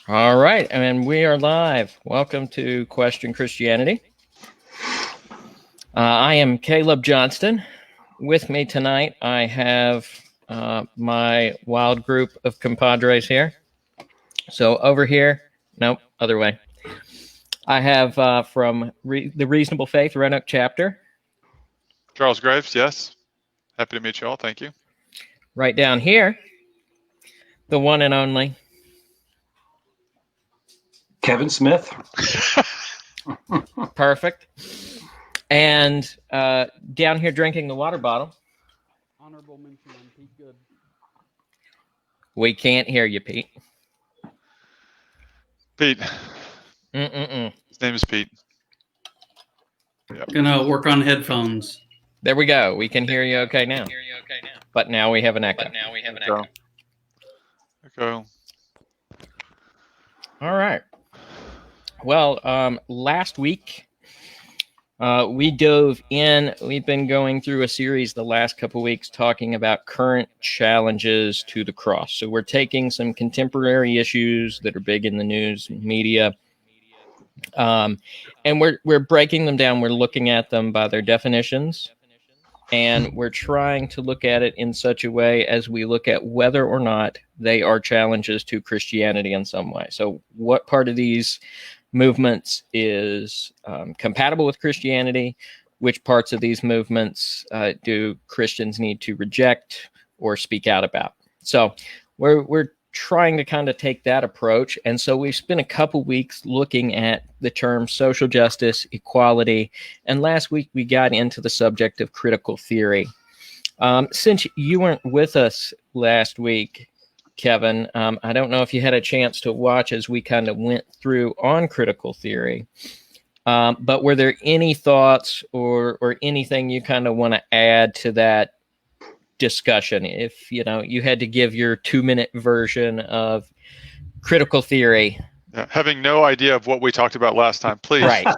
All right, and we are live. Welcome to Question Christianity. I am Caleb Johnston. With me tonight, I have my wild group of compadres here. So over here, nope, other way. I have from the Reasonable Faith Roanoke chapter. Charles Graves, yes. Happy to meet you all. Thank you. Right down here, the one and only Kevin Smith. Perfect. And down here drinking the water bottle. Honorable mention on Pete Good. We can't hear you, Pete. Pete. Mm-mm-mm. His name is Pete. Yep. Gonna work on headphones. There we go. We can hear you okay now. But now we have an echo. Echo. All right. Well, last week we dove in. We've been going through a series the last couple of weeks talking about current challenges to the cross. So we're taking some contemporary issues that are big in the news media, and we're breaking them down. We're looking at them by their definitions, and we're trying to look at it in such a way as we look at whether or not they are challenges to Christianity in some way. So what part of these movements is compatible with Christianity? Which parts of these movements do Christians need to reject or speak out about? So we're trying to kind of take that approach. And so we've spent a couple weeks looking at the terms social justice, equality, and last week we got into the subject of critical theory. Since you weren't with us last week, Kevin, I don't know if you had a chance to watch as we kind of went through on critical theory, but were there any thoughts or anything you kind of want to add to that discussion? If you had to give your 2-minute version of critical theory. Yeah, having no idea of what we talked about last time, please. Right.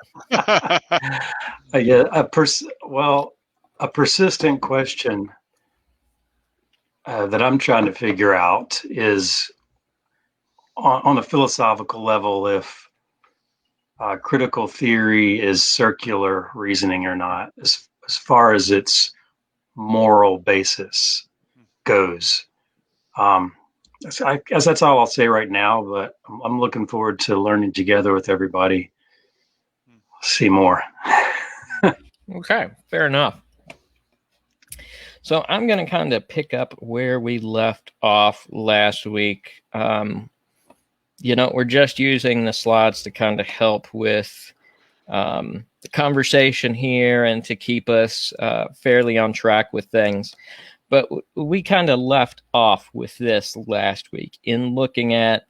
A persistent question that I'm trying to figure out is on a philosophical level, if critical theory is circular reasoning or not, as far as its moral basis goes. I guess that's all I'll say right now, but I'm looking forward to learning together with everybody. See more. Okay, fair enough. So I'm going to kind of pick up where we left off last week. We're just using the slides to kind of help with the conversation here and to keep us fairly on track with things. But we kind of left off with this last week in looking at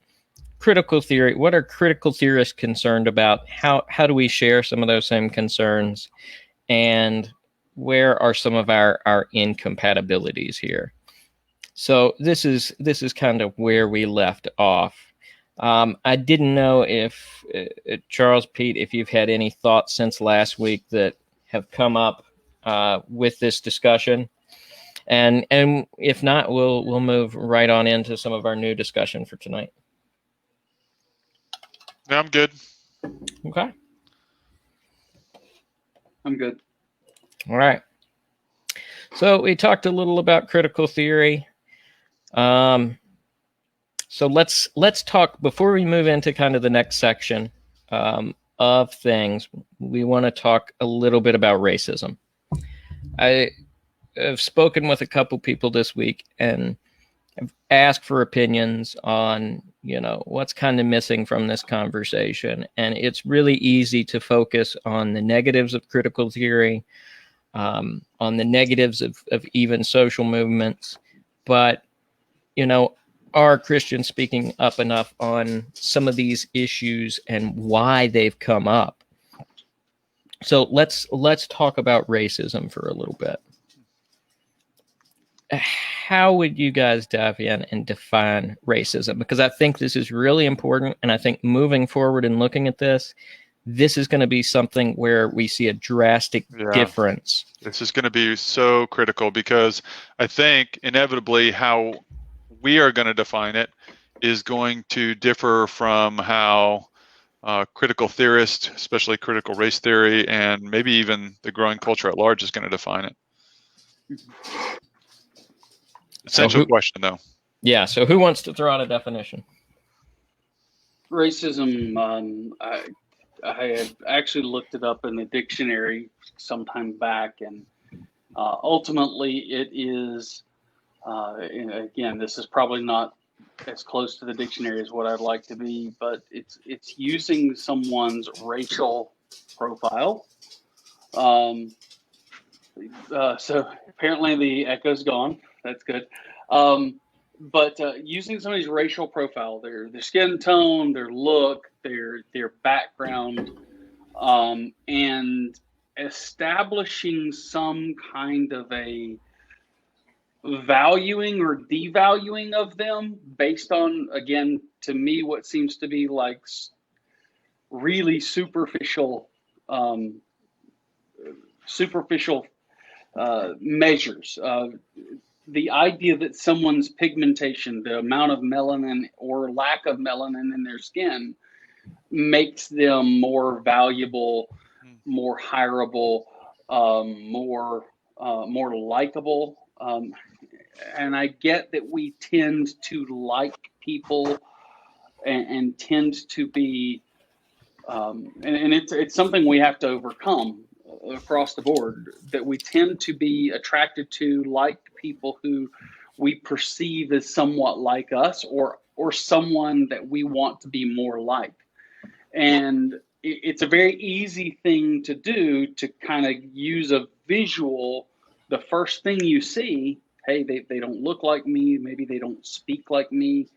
critical theory. What are critical theorists concerned about? How do we share some of those same concerns? And where are some of our incompatibilities here? So this is kind of where we left off. I didn't know if Charles, Pete, if you've had any thoughts since last week that have come up with this discussion, and if not, we'll move right on into some of our new discussion for tonight. Yeah, I'm good. Okay. I'm good. All right. So we talked a little about critical theory. So let's talk before we move into kind of the next section of things. We want to talk a little bit about racism. I have spoken with a couple people this week and have asked for opinions on, what's kind of missing from this conversation. And it's really easy to focus on the negatives of critical theory, on the negatives of even social movements. But, are Christians speaking up enough on some of these issues and why they've come up? So let's talk about racism for a little bit. How would you guys dive in and define racism? Because I think this is really important, and I think moving forward and looking at this is going to be something where we see a drastic difference. This is going to be so critical because I think inevitably how we are going to define it is going to differ from how critical theorists, especially critical race theory, and maybe even the growing culture at large is going to define it. Essential question, though. Yeah, so who wants to throw out a definition? Racism, I had actually looked it up in the dictionary sometime back, and ultimately it is, and again, this is probably not as close to the dictionary as what I'd like to be, but it's using someone's racial profile. So apparently the echo's gone. That's good. But using somebody's racial profile, their skin tone, their look, their background, and establishing some kind of a valuing or devaluing of them based on, again, to me, what seems to be like really superficial measures. The idea that someone's pigmentation, the amount of melanin or lack of melanin in their skin, makes them more valuable, more hireable, more likable. And I get that we tend to like people and tend to be, and it's something we have to overcome across the board, that we tend to be attracted to, like people who we perceive as somewhat like us, or someone that we want to be more like. And it's a very easy thing to do, to kind of use a visual. The first thing you see, hey, they don't look like me, maybe they don't speak like me,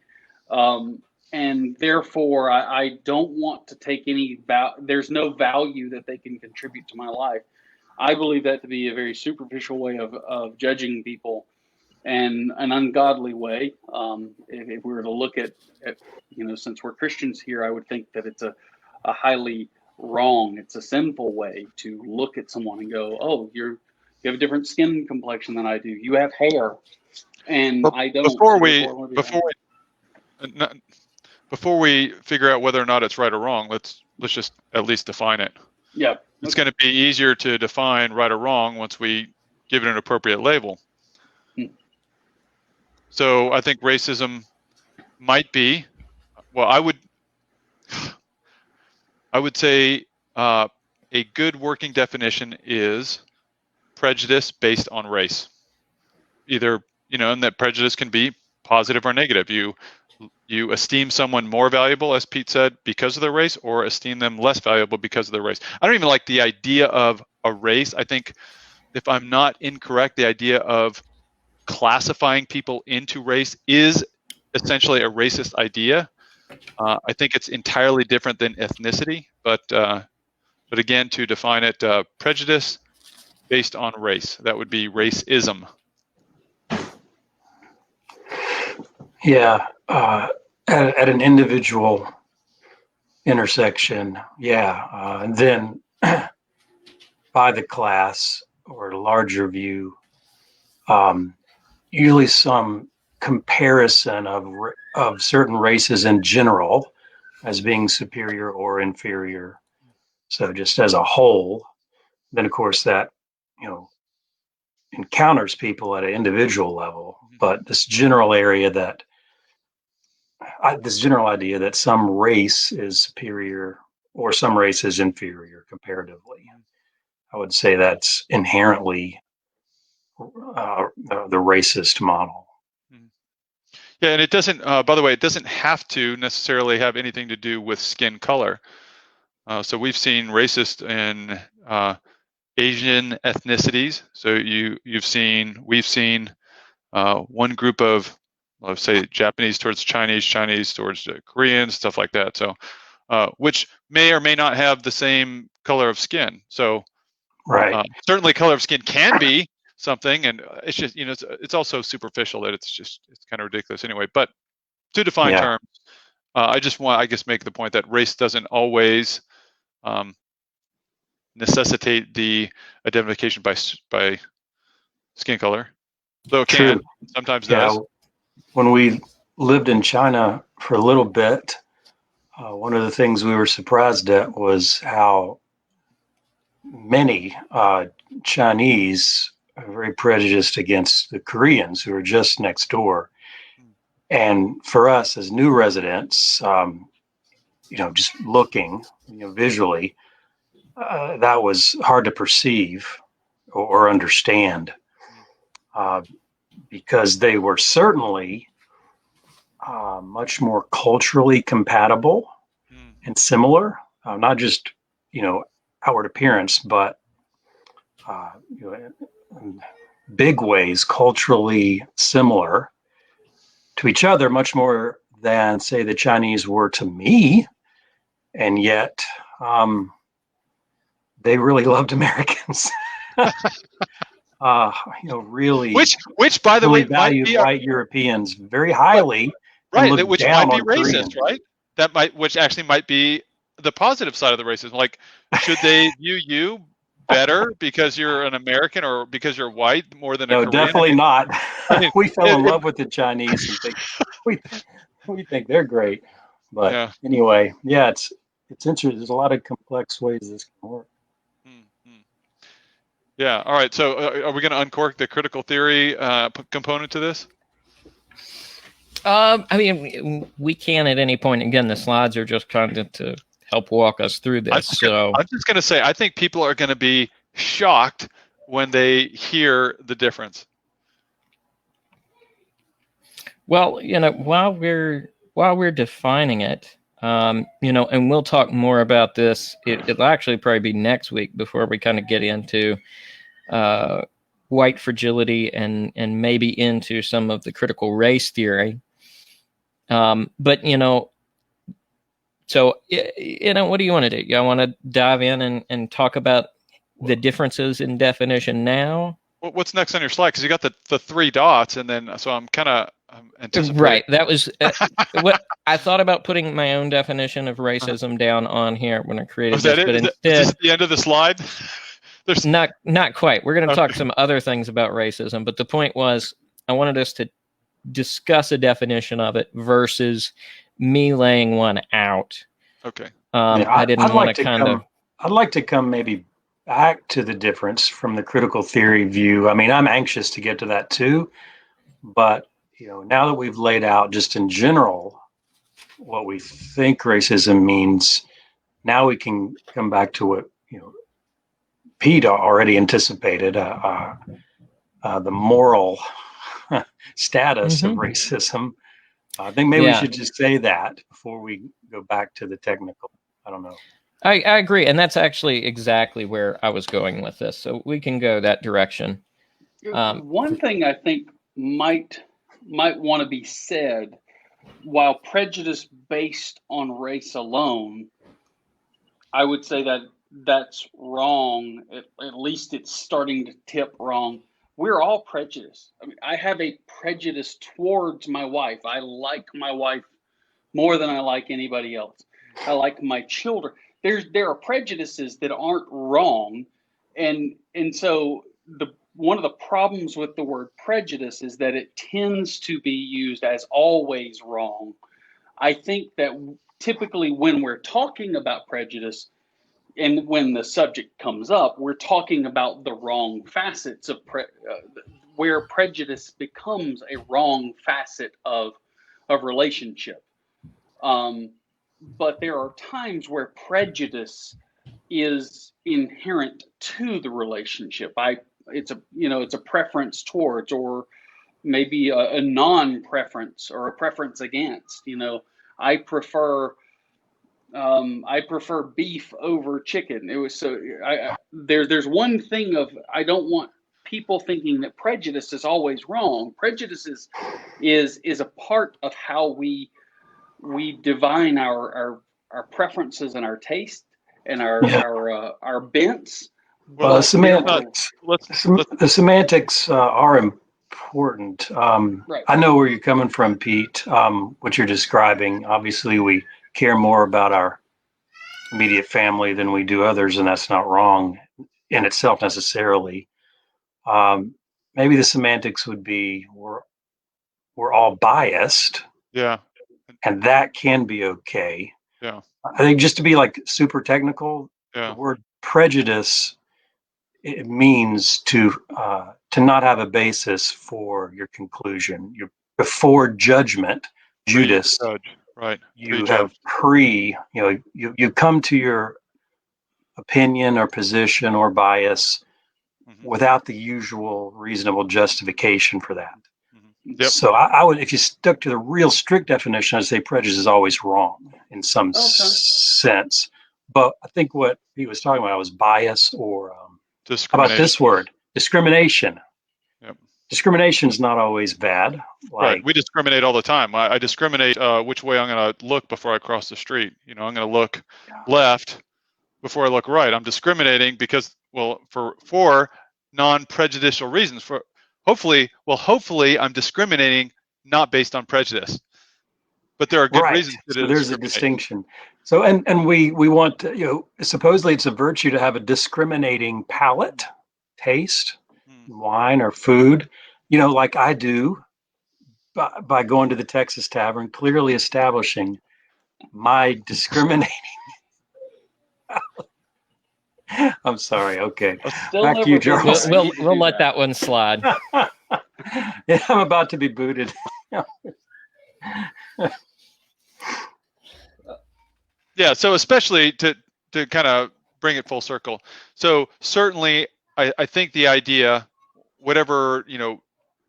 and therefore I don't want to take any there's no value that they can contribute to my life. I believe that to be a very superficial way of judging people, and an ungodly way. If we were to look at, since we're Christians here, I would think that it's a highly wrong, it's a sinful way to look at someone and go, oh, you have a different skin complexion than I do, you have hair, and I don't. Before we figure out whether or not it's right or wrong, let's just at least define it. Yeah. It's going to be easier to define right or wrong once we give it an appropriate label. So I think racism might be, well, I would say a good working definition is prejudice based on race. Either, and that prejudice can be positive or negative. You esteem someone more valuable, as Pete said, because of their race, or esteem them less valuable because of their race. I don't even like the idea of a race. I think, if I'm not incorrect, the idea of classifying people into race is essentially a racist idea. I think it's entirely different than ethnicity, but again, to define it, prejudice based on race, that would be racism. Yeah, at an individual intersection, and then by the class or larger view, usually some comparison of certain races in general as being superior or inferior. So just as a whole, then of course that encounters people at an individual level, but this general idea that some race is superior or some race is inferior comparatively, I would say that's inherently the racist model. Yeah, and it doesn't, by the way, it doesn't have to necessarily have anything to do with skin color. So we've seen racist in Asian ethnicities. So we've seen one group of, let's say, Japanese towards Chinese, Chinese towards Koreans, stuff like that. So, which may or may not have the same color of skin. So, right. Certainly, color of skin can be something, and it's just it's also superficial that it's kind of ridiculous anyway. But to define terms, I just want, make the point that race doesn't always necessitate the identification by skin color, though it can sometimes does. When we lived in China for a little bit, one of the things we were surprised at was how many Chinese are very prejudiced against the Koreans who are just next door. And for us as new residents, just looking, visually, that was hard to perceive or understand, because they were certainly much more culturally compatible and similar, not just, outward appearance, but in big ways culturally similar to each other, much more than, say, the Chinese were to me. And yet they really loved Americans. Really, which by the really way valued might be white Europeans very highly, and looked which down might be on racist, Koreans. right? Which actually might be the positive side of the racism. Like, should they view you better because you're an American or because you're white more than a No, Korean? definitely not. I mean, We fell in love with the Chinese and think we think they're great. But yeah. anyway, yeah, it's interesting. There's a lot of complex ways this can work. Yeah. All right. So, are we going to uncork the critical theory component to this? I mean, we can at any point. Again, the slides are just kind of to help walk us through this. I'm just going to say, I think people are going to be shocked when they hear the difference. Well, while we're defining it, and we'll talk more about this. It'll actually probably be next week before we kind of get into white fragility and maybe into some of the critical race theory. But so what do you want to do? You want to dive in and talk about the differences in definition now? What's next on your slide? Because you got the 3 dots, and then so I'm kind of anticipating. Right. That was what I thought about, putting my own definition of racism down on here when I created this. But instead, is this the end of the slide? There's not quite. We're going to talk some other things about racism, but the point was I wanted us to discuss a definition of it versus me laying one out. Okay. I didn't want to kind of. I'd like to come maybe back to the difference from the critical theory view. I mean, I'm anxious to get to that too, but now that we've laid out just in general what we think racism means, now we can come back to what Pete already anticipated, the moral status of racism. I think maybe we should just say that before we go back to the technical. I don't know. I agree, and that's actually exactly where I was going with this. So we can go that direction. One thing I think might want to be said, while prejudice based on race alone, I would say that that's wrong. At least it's starting to tip wrong. We're all prejudiced. I mean, I have a prejudice towards my wife. I like my wife more than I like anybody else. I like my children. There are prejudices that aren't wrong, and so one of the problems with the word prejudice is that it tends to be used as always wrong. I think that typically when we're talking about prejudice, and when the subject comes up, we're talking about the wrong facets of where prejudice becomes a wrong facet of relationship. But there are times where prejudice is inherent to the relationship. It's a preference towards, or maybe a non-preference or a preference against. I prefer beef over chicken. It was so there's one thing of, I don't want people thinking that prejudice is always wrong. Prejudice is a part of how we divine our preferences and our taste and our bents. Well, the semantics are important. Right. I know where you're coming from, Pete. What you're describing. Obviously, we care more about our immediate family than we do others, and that's not wrong in itself necessarily. Maybe the semantics would be we're all biased Yeah. and that can be okay. Yeah. I think just to be like super technical, the Yeah. word prejudice, it means to not have a basis for your conclusion. You before judgment, Judas, Prejudge. Right. you have you come to your opinion or position or bias Mm-hmm. without the usual reasonable justification for that. Mm-hmm. Yep. So I would, if you stuck to the real strict definition, I'd say prejudice is always wrong in some sense. But I think what he was talking about was bias, or how about Discrimination. this word, discrimination. Yep. Discrimination is not always bad. Right. We discriminate all the time. I discriminate which way I'm going to look before I cross the street. You know, I'm going to look left before I look right. I'm discriminating because, well, for non-prejudicial reasons. Hopefully I'm discriminating not based on prejudice. But there are good reasons to so there's a distinction. So and we want to, supposedly it's a virtue to have a discriminating palate, taste, wine or food, like I do by going to the Texas Tavern, clearly establishing my discriminating. I'm sorry. Okay. Back to you, Charles. We'll let that one slide. Yeah, I'm about to be booted. Yeah, so especially to kind of bring it full circle. So certainly, I think the idea, whatever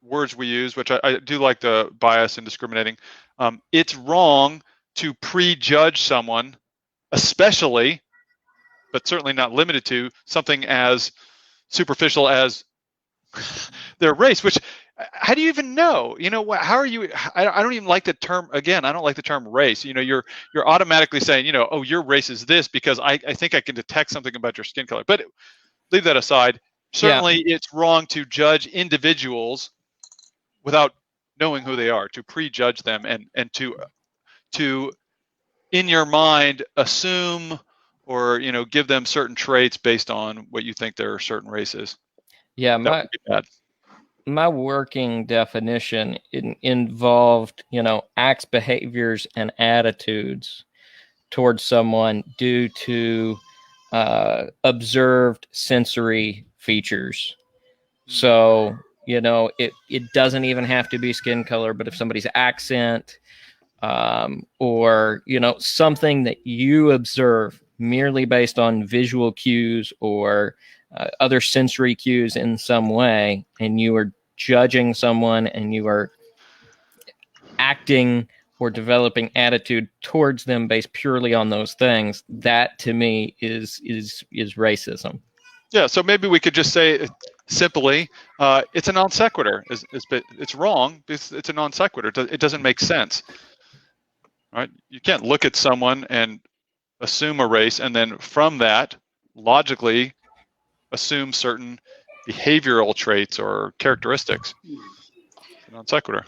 words we use, which I do like the bias and discriminating, it's wrong to prejudge someone, especially, but certainly not limited to, something as superficial as their race. Which, how do you even know? How are you? I don't even like the term. Again, I don't like the term race. You're automatically saying, oh, your race is this because I think I can detect something about your skin color. But leave that aside. Certainly, it's wrong to judge individuals without knowing who they are, to prejudge them and to in your mind assume or give them certain traits based on what you think their certain race is. Yeah, that would be bad. My working definition involved, acts, behaviors, and attitudes towards someone due to observed sensory features. So, it doesn't even have to be skin color, but if somebody's accent, or, something that you observe merely based on visual cues or other sensory cues in some way, and you are judging someone and you are acting or developing attitude towards them based purely on those things, that to me is racism. Yeah, so maybe we could just say simply, it's a non sequitur. It's wrong. It's a non sequitur. It doesn't make sense. Right? You can't look at someone and assume a race and then from that logically assume certain behavioral traits or characteristics. Non sequitur.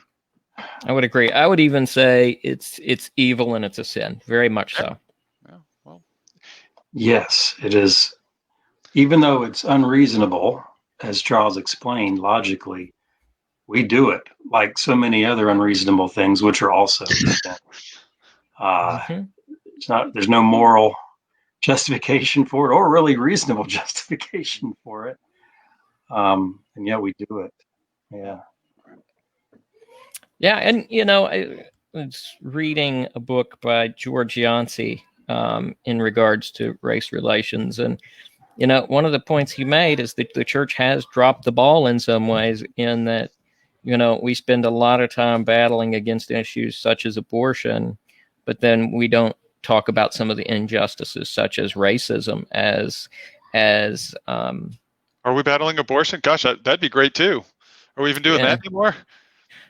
I would agree. I would even say it's evil and it's a sin. Very much so. Yeah, well. Yes, it is. Even though it's unreasonable, as Charles explained logically, we do it like so many other unreasonable things, which are also sin. There's no moral justification for it, or really reasonable justification for it. And yet we do it. Yeah. Yeah, and I was reading a book by George Yancey in regards to race relations, and one of the points he made is that the church has dropped the ball in some ways, in that we spend a lot of time battling against issues such as abortion, but then we don't talk about some of the injustices such as racism as Are we battling abortion? Gosh, that'd be great too. Are we even doing that anymore?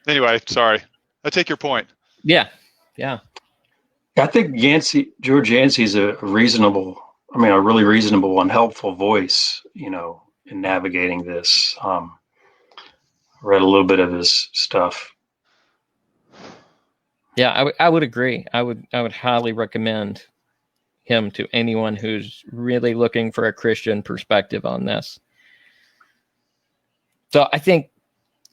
Anyway, sorry. I take your point. Yeah. I think George Yancey's a really reasonable and helpful voice, in navigating this. I read a little bit of his stuff. Yeah, I would agree. I would highly recommend him to anyone who's really looking for a Christian perspective on this. So I think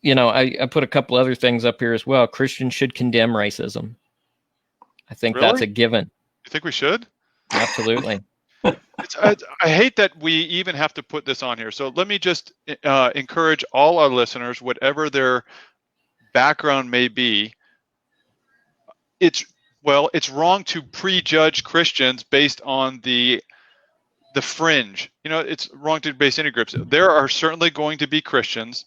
I put a couple other things up here as well. Christians should condemn racism. I think that's Really? a given. You think we should? Absolutely. I hate that we even have to put this on here. So let me just encourage all our listeners, whatever their background may be, it's wrong to prejudge Christians based on the fringe. It's wrong to base any groups. There are certainly going to be Christians,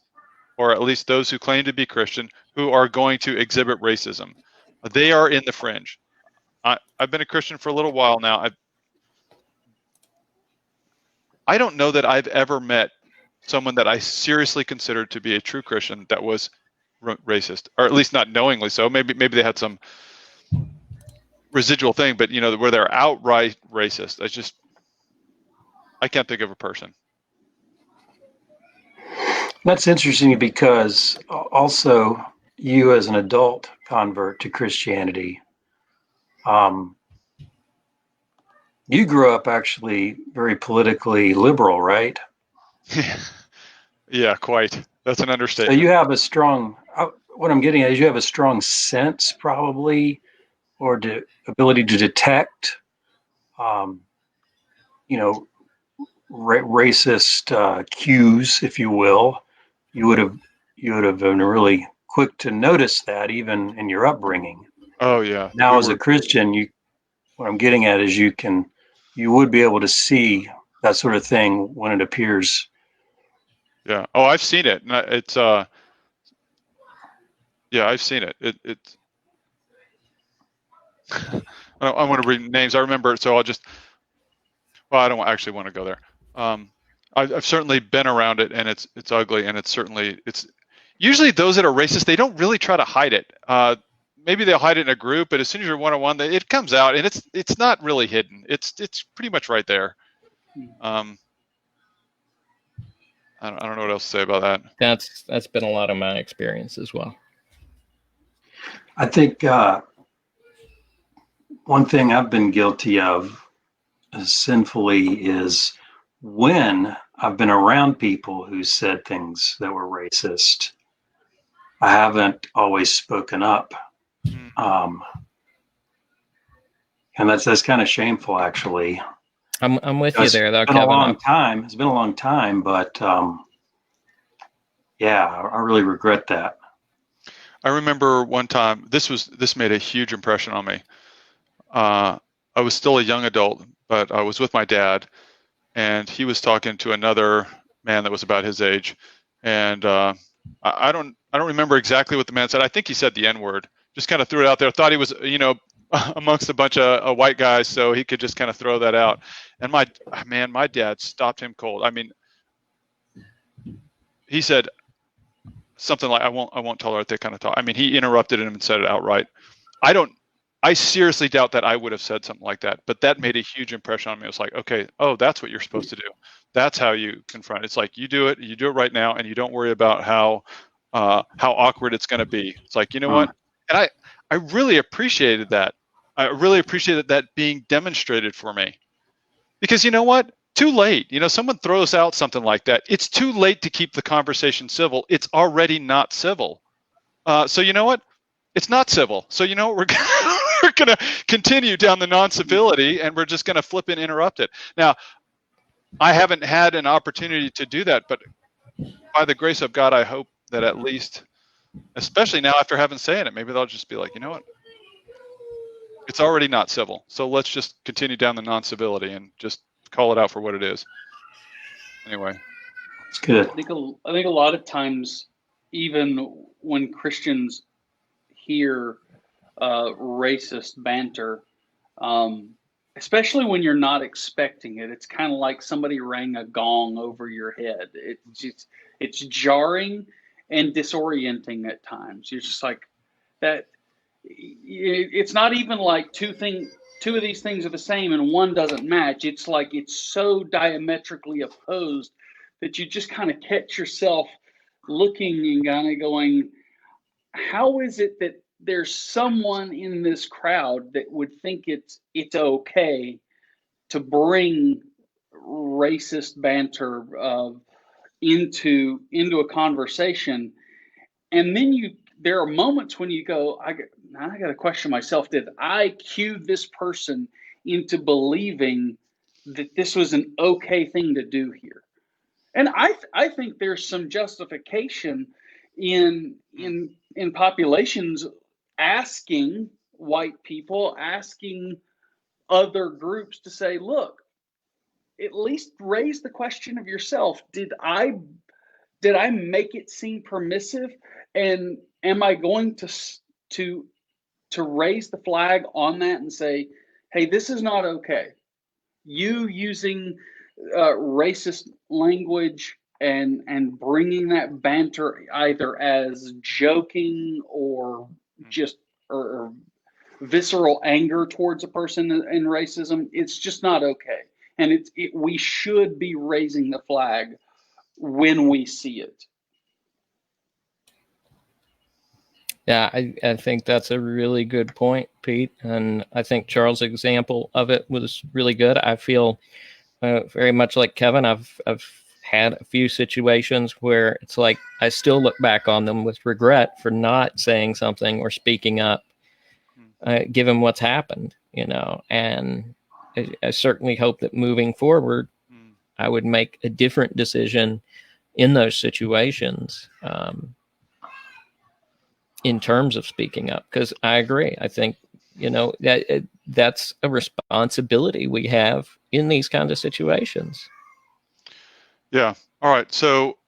or at least those who claim to be Christian, who are going to exhibit racism. They are in the fringe. I've been a Christian for a little while now. I don't know that I've ever met someone that I seriously considered to be a true Christian that was racist, or at least not knowingly so. Maybe they had some residual thing, but where they're outright racist. I can't think of a person. That's interesting because also you as an adult convert to Christianity, you grew up actually very politically liberal, right? Yeah, quite. That's an understatement. So you have a strong, what I'm getting at is you have a strong sense probably, or ability to detect, racist cues, if you will. You would have been really quick to notice that even in your upbringing. Oh yeah. Now, as a Christian, what I'm getting at is you would be able to see that sort of thing when it appears. Yeah. Oh, I've seen it. It's yeah, I've seen it. It's I don't want to read names. I remember, so I don't actually want to go there. I've certainly been around it, and it's ugly, and it's usually those that are racist, they don't really try to hide it. Maybe they'll hide it in a group, but as soon as you're one-on-one, it comes out, and it's not really hidden. It's pretty much right there. I don't know what else to say about that. That's been a lot of my experience as well. I think one thing I've been guilty of sinfully is when I've been around people who said things that were racist, I haven't always spoken up. And that's kind of shameful, actually. I'm with you there, though, Kevin. It's been a long time, but yeah, I really regret that. I remember one time, this made a huge impression on me. I was still a young adult, but I was with my dad, and he was talking to another man that was about his age, and I don't remember exactly what the man said. I think he said the N-word. Just kind of threw it out there. Thought he was, amongst a bunch of white guys, so he could just kind of throw that out. And my dad stopped him cold. I mean, he said something like, "I won't tolerate that kind of talk." I mean, he interrupted him and said it outright. I seriously doubt that I would have said something like that, but that made a huge impression on me. It was like, okay, oh, that's what you're supposed to do. That's how you confront. It's like you do it right now, and you don't worry about how awkward it's going to be. It's like, you know what? And I really appreciated that. I really appreciated that being demonstrated for me, because you know what? Too late. Someone throws out something like that. It's too late to keep the conversation civil. It's already not civil. So you know what? It's not civil. So you know what? We're going to continue down the non-civility, and we're just going to flip and interrupt it. Now, I haven't had an opportunity to do that, but by the grace of God, I hope that at least, especially now after having said it, maybe they'll just be like, you know what? It's already not civil. So let's just continue down the non-civility and just call it out for what it is. Anyway. It's good. I think a lot of times, even when Christians hear racist banter, especially when you're not expecting it, it's kind of like somebody rang a gong over your head. It's jarring and disorienting at times. You're just like that. It's not even like two of these things are the same and one doesn't match. It's like it's so diametrically opposed that you just kind of catch yourself looking and kind of going, how is it that there's someone in this crowd that would think it's okay to bring racist banter into a conversation, and then there are moments when you go, I got to question myself. Did I cue this person into believing that this was an okay thing to do here? And I think there's some justification in populations asking white people, asking other groups to say, look, at least raise the question of yourself. Did I make it seem permissive, and am I going to raise the flag on that and say, hey, this is not okay. You using racist language and bringing that banter either as joking or just or visceral anger towards a person in racism, it's just not okay. And we should be raising the flag when we see it. Yeah, I think that's a really good point, Pete. And I think Charles' example of it was really good. I feel very much like Kevin. I've had a few situations where it's like I still look back on them with regret for not saying something or speaking up, given what's happened, and I certainly hope that moving forward, I would make a different decision in those situations. In terms of speaking up, because I agree. I think, that's a responsibility we have in these kinds of situations. Yeah. All right. So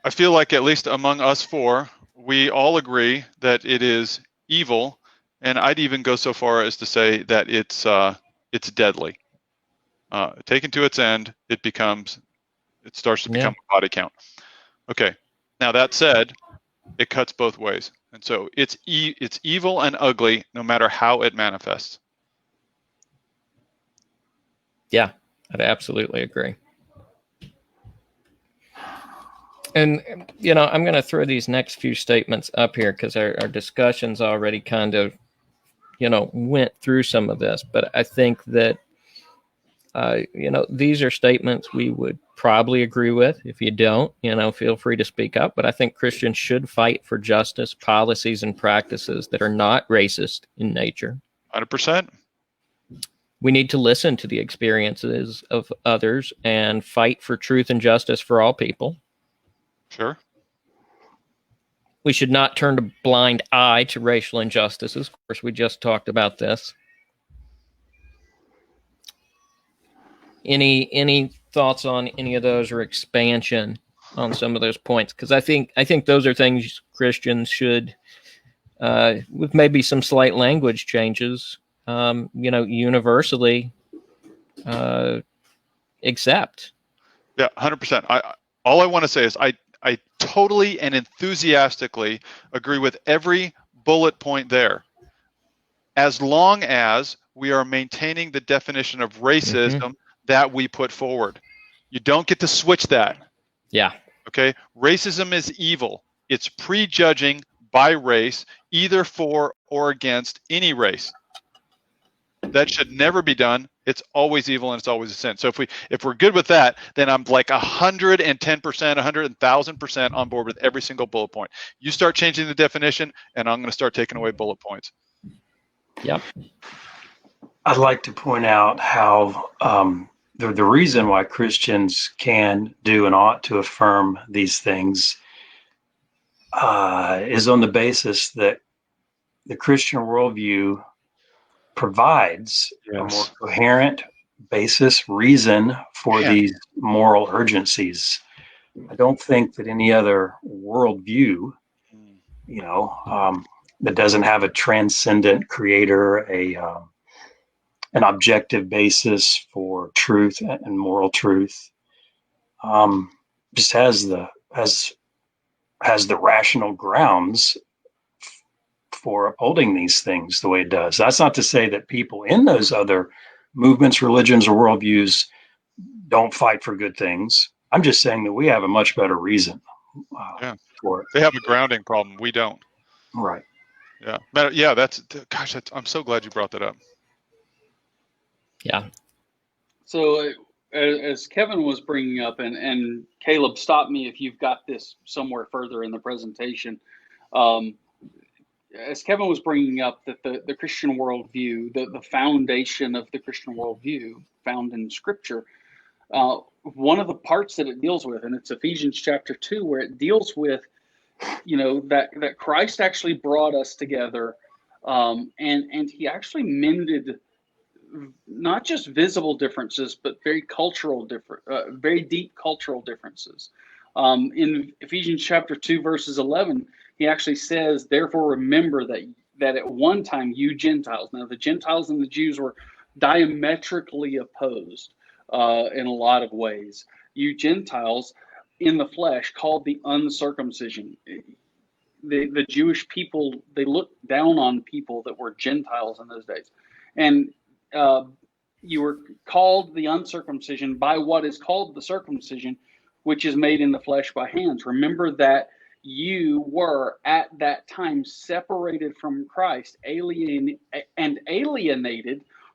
I feel like at least among us four, we all agree that it is evil, and I'd even go so far as to say that it's deadly. Taken to its end, it starts to become a body count. Okay. Now that said, it cuts both ways, and so it's evil and ugly no matter how it manifests. Yeah, I'd absolutely agree. And I'm going to throw these next few statements up here because our discussions already kind of went through some of this, but I think that these are statements we would probably agree with. If you don't, feel free to speak up. But I think Christians should fight for justice, policies, and practices that are not racist in nature. 100%. We need to listen to the experiences of others and fight for truth and justice for all people. Sure. We should not turn a blind eye to racial injustices. Of course, we just talked about this. Any thoughts on any of those or expansion on some of those points? Because I think those are things Christians should, with maybe some slight language changes, universally accept. Yeah, 100%. All I want to say is I totally and enthusiastically agree with every bullet point there, as long as we are maintaining the definition of racism that we put forward. You don't get to switch that. Yeah. Okay. Racism is evil. It's prejudging by race, either for or against any race. That should never be done. It's always evil and it's always a sin. So if we're good with that, then I'm like 110%, 100,000% on board with every single bullet point. You start changing the definition, and I'm going to start taking away bullet points. Yep. I'd like to point out how the reason why Christians can do and ought to affirm these things is on the basis that the Christian worldview provides a more coherent basis, reason for these moral urgencies. I don't think that any other worldview, that doesn't have a transcendent creator, an objective basis for truth and moral truth, just has the rational grounds for upholding these things the way it does. That's not to say that people in those other movements, religions, or worldviews don't fight for good things. I'm just saying that we have a much better reason for it. They have a grounding problem. We don't. Right. Yeah. I'm so glad you brought that up. Yeah. So as Kevin was bringing up, and Caleb, stop me if you've got this somewhere further in the presentation. As Kevin was bringing up, that the Christian worldview, the foundation of the Christian worldview found in Scripture, one of the parts that it deals with, and it's Ephesians chapter 2, where it deals with, that Christ actually brought us together, and he actually mended not just visible differences, but very deep cultural differences. In Ephesians chapter 2, verses 11, he actually says, "Therefore remember that at one time you Gentiles," now the Gentiles and the Jews were diametrically opposed in a lot of ways. "You Gentiles in the flesh, called the uncircumcision." The Jewish people, they looked down on people that were Gentiles in those days. And you were called the uncircumcision by what is called the circumcision, which is made in the flesh by hands. Remember that you were at that time separated from Christ, alienated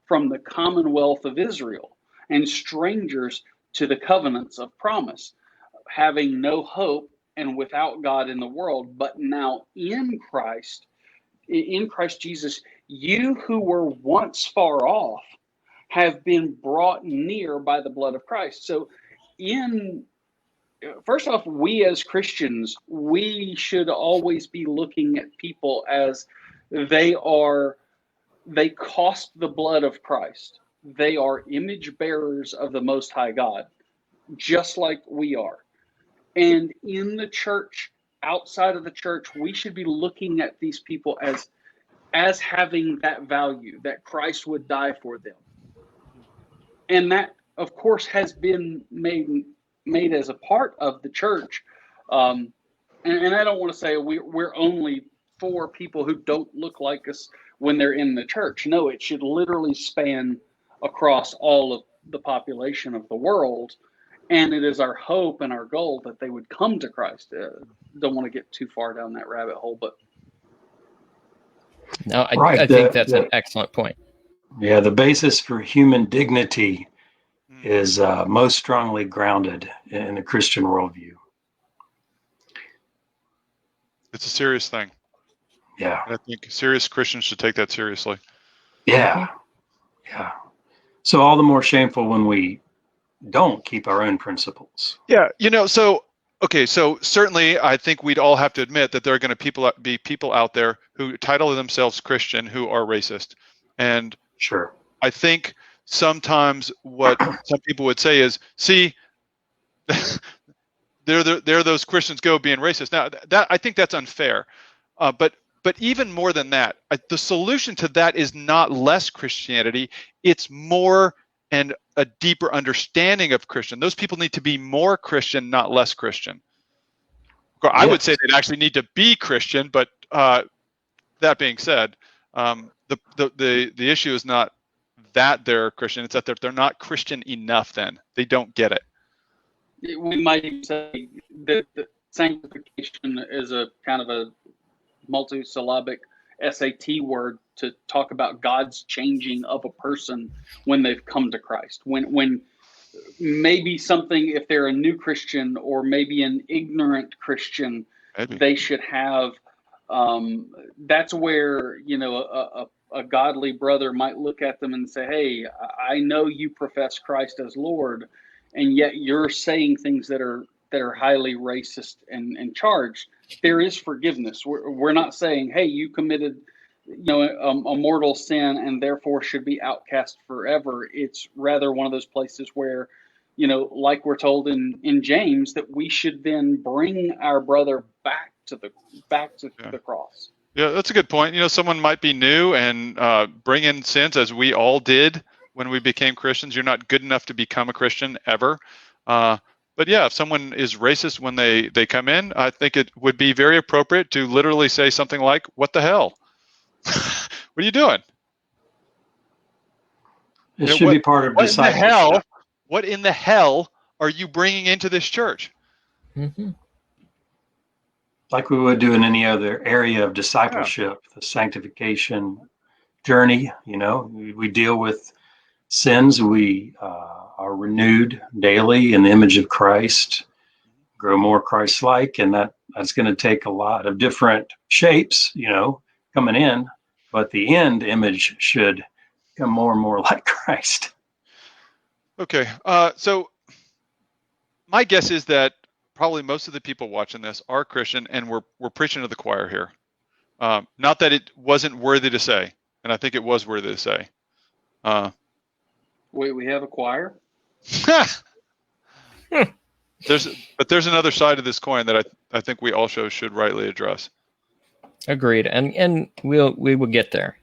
from the commonwealth of Israel, and strangers to the covenants of promise, having no hope and without God in the world. But now in Christ Jesus, you who were once far off have been brought near by the blood of Christ. So first off, we as Christians, we should always be looking at people as they cost the blood of Christ. They are image bearers of the Most High God, just like we are. And in the church, outside of the church, we should be looking at these people as having that value, that Christ would die for them. And that, of course, has been made as a part of the church. And I don't want to say we're only for people who don't look like us when they're in the church. No, it should literally span across all of the population of the world. And it is our hope and our goal that they would come to Christ. Don't want to get too far down that rabbit hole, but no, I think that's an excellent point. Yeah, the basis for human dignity is most strongly grounded in the Christian worldview. It's a serious thing. Yeah. I think serious Christians should take that seriously. Yeah. Yeah. So all the more shameful when we don't keep our own principles. Yeah. So certainly I think we'd all have to admit that there are going to be people out there who title themselves Christian who are racist. And sure, I think sometimes what some people would say is, see, there those Christians go being racist. Now, that I think that's unfair. But even more than that, the solution to that is not less Christianity. It's more and a deeper understanding of Christian. Those people need to be more Christian, not less Christian. I would say they'd actually need to be Christian, but that being said, the issue is not that they're Christian, it's that they're not Christian enough. Then they don't get it. We might say that sanctification is a kind of a multisyllabic SAT word to talk about God's changing of a person when they've come to Christ. When maybe something, if they're a new Christian or maybe an ignorant Christian, they should have. That's where a godly brother might look at them and say, "Hey, I know you profess Christ as Lord, and yet you're saying things that are highly racist and charged." There is forgiveness. We're not saying, "Hey, you committed, a mortal sin and therefore should be outcast forever." It's rather one of those places where, like we're told in James, that we should then bring our brother back to the cross. Yeah, that's a good point. Someone might be new and bring in sins, as we all did when we became Christians. You're not good enough to become a Christian ever. But yeah, if someone is racist when they come in, I think it would be very appropriate to literally say something like, "What the hell? What are you doing?" It should be part of discipleship. What in the hell are you bringing into this church? Mm-hmm. Like we would do in any other area of discipleship, the sanctification journey. We deal with sins. We are renewed daily in the image of Christ, grow more Christ-like, and that's going to take a lot of different shapes, coming in, but the end image should become more and more like Christ. Okay, so my guess is that probably most of the people watching this are Christian, and we're preaching to the choir here. Not that it wasn't worthy to say, and I think it was worthy to say. Wait, we have a choir? There's another side of this coin that I think we also should rightly address. Agreed, and we will get there.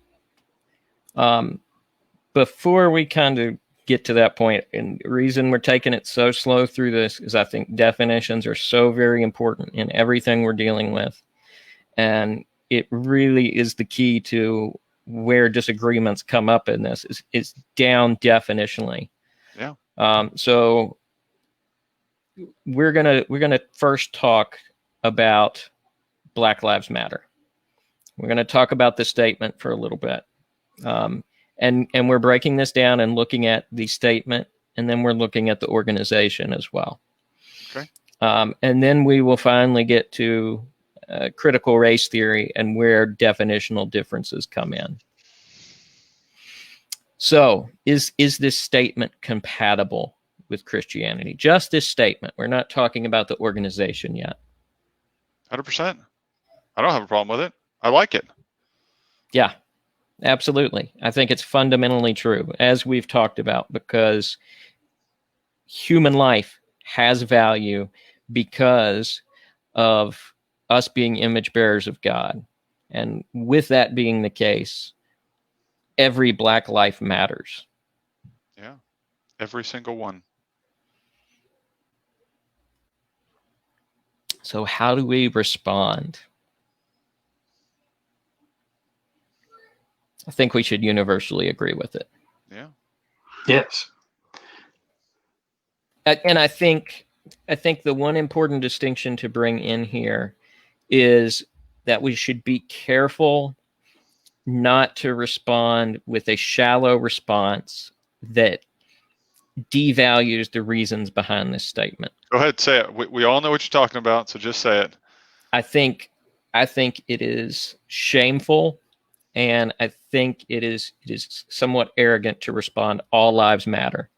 Before we kind of get to that point, and the reason we're taking it so slow through this is I think definitions are so very important in everything we're dealing with, and it really is the key to where disagreements come up in this is down definitionally. Yeah. So we're gonna first talk about Black Lives Matter. We're gonna talk about the statement for a little bit, and we're breaking this down and looking at the statement, and then we're looking at the organization as well. Okay. And then we will finally get to critical race theory and where definitional differences come in. So, is this statement compatible with Christianity? Just this statement. We're not talking about the organization yet. 100%. I don't have a problem with it. I like it. Yeah, absolutely. I think it's fundamentally true, as we've talked about, because human life has value because of us being image bearers of God. And with that being the case, every Black life matters. Yeah, every single one. So how do we respond? I think we should universally agree with it. Yeah. Yes. And I think the one important distinction to bring in here is that we should be careful not to respond with a shallow response that devalues the reasons behind this statement. Go ahead, say it. We all know what you're talking about, so just say it. I think it is shameful, and I think it is somewhat arrogant to respond, all lives matter.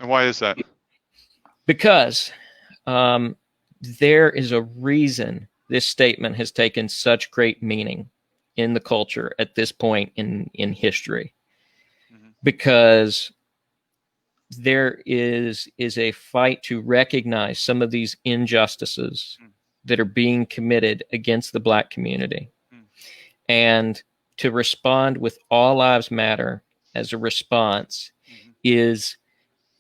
And why is that? Because there is a reason this statement has taken such great meaning in the culture at this point in history. Mm-hmm. Because there is a fight to recognize some of these injustices that are being committed against the Black community. And to respond with all lives matter as a response is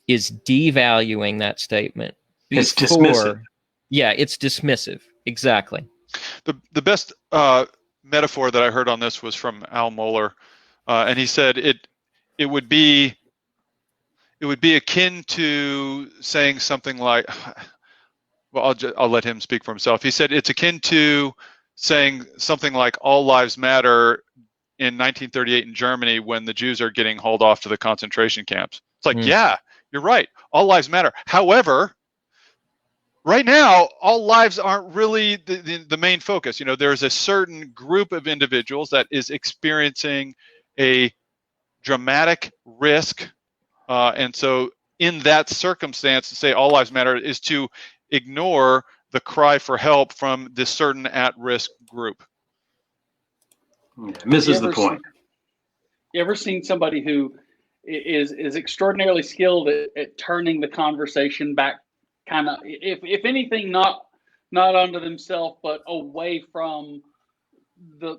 devaluing that statement. It's dismissive. Yeah, it's dismissive. Exactly. The best metaphor that I heard on this was from Al Mohler, and he said it would be akin to saying something like, well, I'll let him speak for himself. He said it's akin to saying something like all lives matter in 1938 in Germany when the Jews are getting hauled off to the concentration camps. It's like, yeah, you're right. All lives matter. However, right now, all lives aren't really the main focus. There's a certain group of individuals that is experiencing a dramatic risk. And so in that circumstance, to say all lives matter is to ignore the cry for help from this certain at-risk group. Misses the point. You ever seen somebody who is extraordinarily skilled at turning the conversation back, kind of, if anything, not onto themselves, but away from the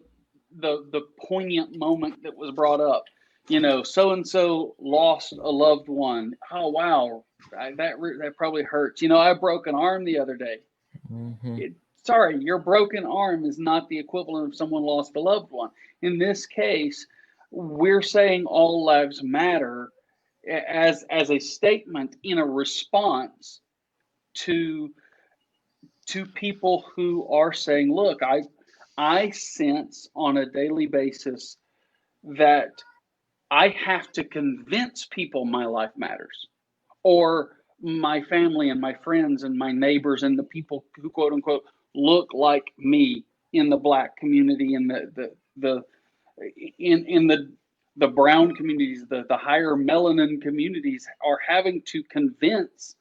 poignant moment that was brought up? So and so lost a loved one. Oh wow, that probably hurts. I broke an arm the other day. Sorry, your broken arm is not the equivalent of someone lost a loved one. In this case, we're saying all lives matter as a statement in a response to people who are saying, look, I sense on a daily basis that I have to convince people my life matters. or my family and my friends and my neighbors and the people who quote unquote look like me in the Black community and the brown communities, the higher melanin communities are having to convince,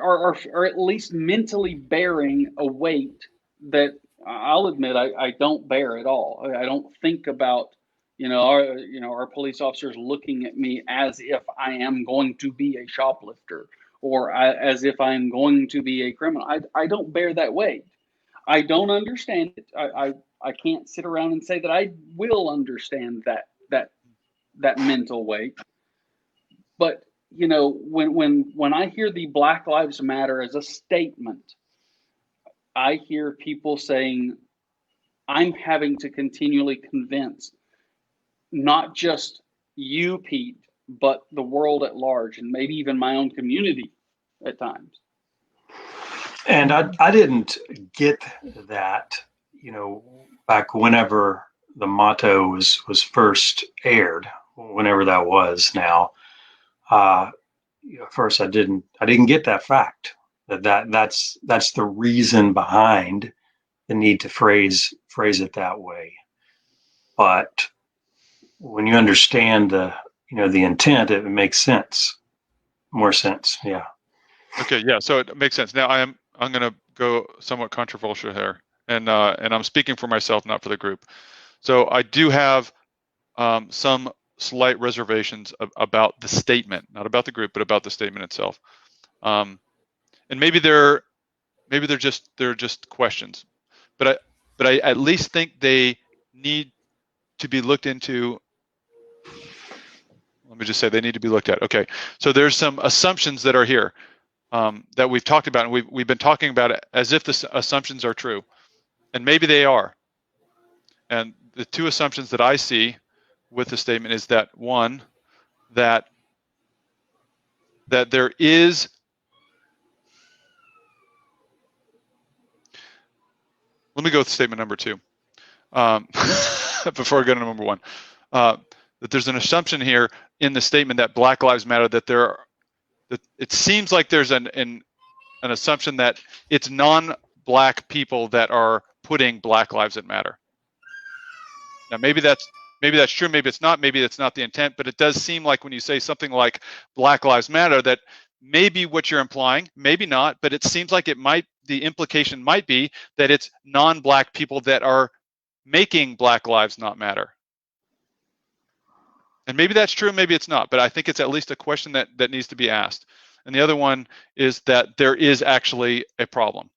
or at least mentally bearing a weight that I'll admit I don't bear at all. I don't think about, our police officers looking at me as if I am going to be a shoplifter or as if I'm going to be a criminal. I don't bear that weight. I don't understand it. I can't sit around and say that I will understand that mental weight. But when I hear the Black Lives Matter as a statement, I hear people saying, I'm having to continually convince not just you, Pete, but the world at large, and maybe even my own community at times. And I didn't get that, back whenever the motto was first aired, whenever that was now. First I didn't get that fact that's the reason behind the need to phrase it that way. But when you understand the intent, it makes more sense. Yeah. Okay. Yeah. So it makes sense. Now I'm going to go somewhat controversial here, and I'm speaking for myself, not for the group. So I do have some slight reservations about the statement, not about the group, but about the statement itself. And maybe they're just questions, but I at least think they need to be looked into. Let me just say they need to be looked at. Okay, so there's some assumptions that are here that we've talked about, and we've been talking about it as if the assumptions are true, and maybe they are. And the two assumptions that I see with the statement is that one, that there is, let me go with statement number two before I go to number one, that there's an assumption here in the statement that Black Lives Matter, that it seems like there's an assumption that it's non-Black people that are putting Black lives that matter. Now maybe that's true, maybe it's not, maybe it's not the intent, but it does seem like when you say something like Black Lives Matter, that maybe what you're implying, maybe not, but it seems like the implication might be that it's non-Black people that are making Black lives not matter. And maybe that's true, maybe it's not, but I think it's at least a question that needs to be asked. And the other one is that there is actually a problem.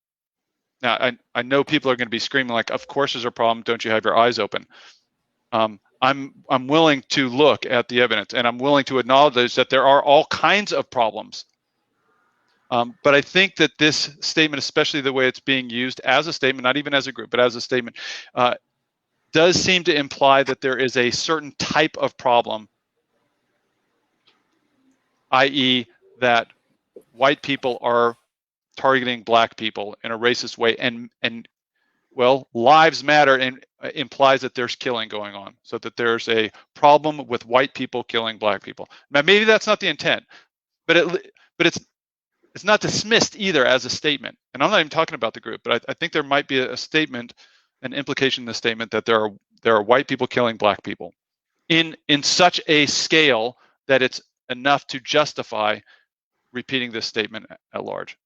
Now, I know people are going to be screaming like, of course there's a problem, don't you have your eyes open? I'm willing to look at the evidence, and I'm willing to acknowledge that there are all kinds of problems. But I think that this statement, especially the way it's being used as a statement, not even as a group, but as a statement, does seem to imply that there is a certain type of problem, i.e. that white people are targeting Black people in a racist way, and well, lives matter, and implies that there's killing going on, so that there's a problem with white people killing Black people. Now, maybe that's not the intent, but it's not dismissed either as a statement. And I'm not even talking about the group, but I think there might be a statement, an implication in the statement that there are white people killing Black people in such a scale that it's enough to justify repeating this statement at large.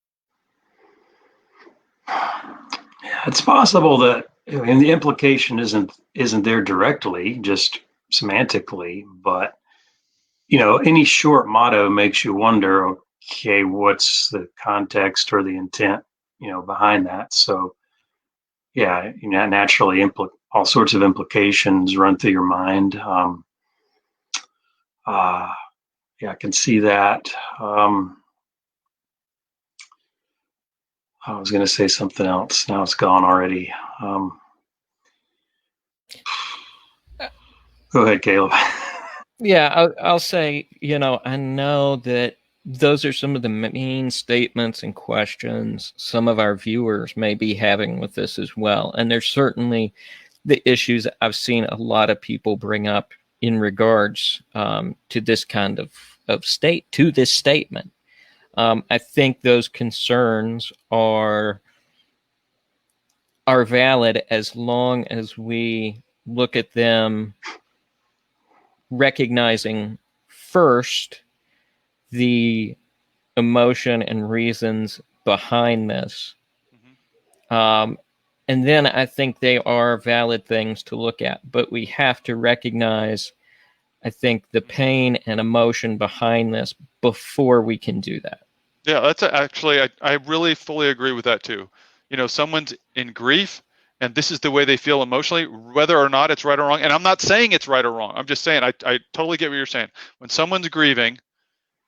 It's possible that, and the implication isn't there directly, just semantically, but any short motto makes you wonder, okay, what's the context or the intent, behind that? So, yeah, naturally, all sorts of implications run through your mind. Yeah, I can see that. I was going to say something else. Now it's gone already. Go ahead, Caleb. Yeah, I'll say, I know that those are some of the main statements and questions some of our viewers may be having with this as well. And there's certainly the issues I've seen a lot of people bring up in regards to this kind of state to this statement. I think those concerns are valid as long as we look at them recognizing first the emotion and reasons behind this. And then I think they are valid things to look at, but we have to recognize, I think, the pain and emotion behind this before we can do that. Yeah, that's actually, I really fully agree with that too. You know, someone's in grief and this is the way they feel emotionally, whether or not it's right or wrong. And I'm not saying it's right or wrong. I'm just saying, I totally get what you're saying. When someone's grieving